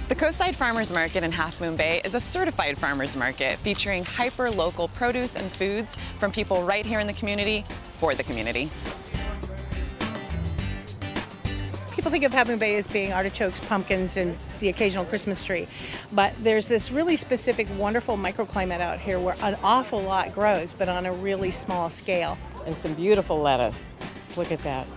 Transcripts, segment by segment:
The Coastside Farmers Market in Half Moon Bay is a certified farmers market featuring hyper-local produce and foods from people right here in the community for the community. People think of Half Moon Bay as being artichokes, pumpkins, and the occasional Christmas tree. But there's this really specific, wonderful microclimate out here where an awful lot grows, but on a really small scale. And some beautiful lettuce. Look at that.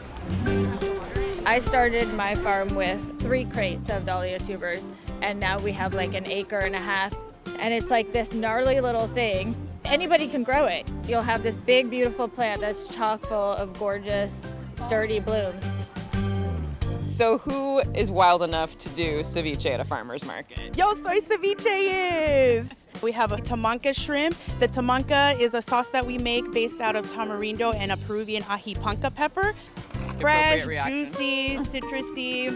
I started my farm with 3 crates of Dollia tubers, and now we have like an 1.5 acres. And it's like this gnarly little thing. Anybody can grow it. You'll have this big, beautiful plant that's chock full of gorgeous, sturdy blooms. So who is wild enough to do ceviche at a farmer's market? Yo soy ceviche! We have a tamanca shrimp. The tamanca is a sauce that we make based out of tamarindo and a Peruvian ají panca pepper. Fresh, juicy, citrusy.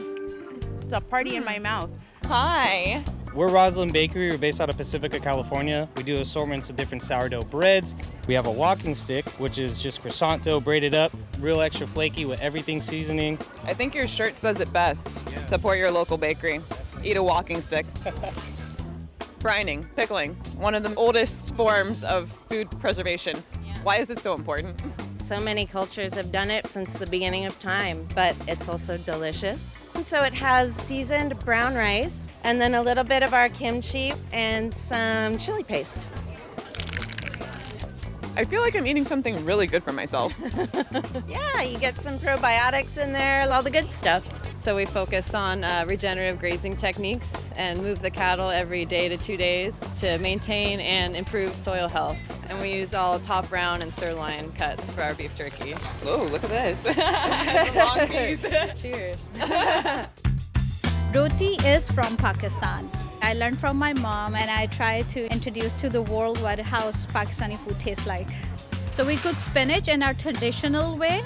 It's a party in my mouth. Hi. We're Roslin Bakery. We're based out of Pacifica, California. We do assortments of different sourdough breads. We have a walking stick, which is just croissant dough braided up, real extra flaky with everything seasoning. I think your shirt says it best. Yeah. Support your local bakery. Eat a walking stick. Brining, pickling, one of the oldest forms of food preservation. Yeah. Why is it so important? So many cultures have done it since the beginning of time, but it's also delicious. And so it has seasoned brown rice and then a little bit of our kimchi and some chili paste. I feel like I'm eating something really good for myself. Yeah, you get some probiotics in there, all the good stuff. So we focus on regenerative grazing techniques and move the cattle every day to 2 days to maintain and improve soil health. And we use all top round and sirloin cuts for our beef jerky. Oh, look at this. It's a long piece. Cheers. Roti is from Pakistan. I learned from my mom and I try to introduce to the world what how Pakistani food tastes like. So we cook spinach in our traditional way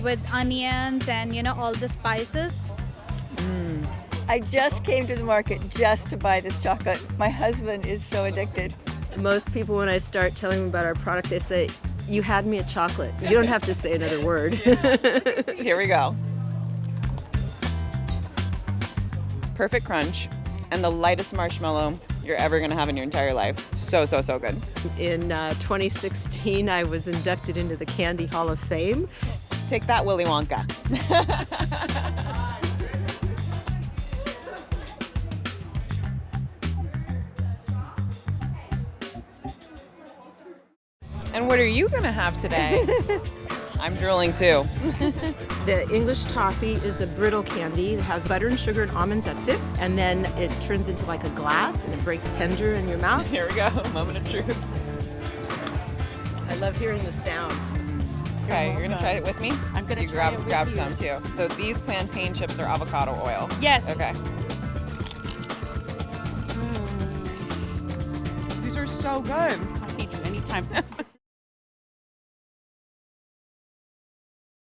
with onions and all the spices. I just came to the market just to buy this chocolate. My husband is so addicted. Most people, when I start telling them about our product, they say, "You had me at chocolate." You don't have to say another word. Here we go. Perfect crunch and the lightest marshmallow you're ever gonna have in your entire life. So, so, so good. In 2016, I was inducted into the Candy Hall of Fame. Take that, Willy Wonka. And what are you gonna have today? I'm drooling too. The English toffee is a brittle candy. It has butter and sugar and almonds, that's it. And then it turns into like a glass and it breaks tender in your mouth. Here we go, moment of truth. I love hearing the sound. Okay, you're gonna try it with me? I'm gonna grab some too. So these plantain chips are avocado oil. Yes. Okay. These are so good. I'll feed you anytime.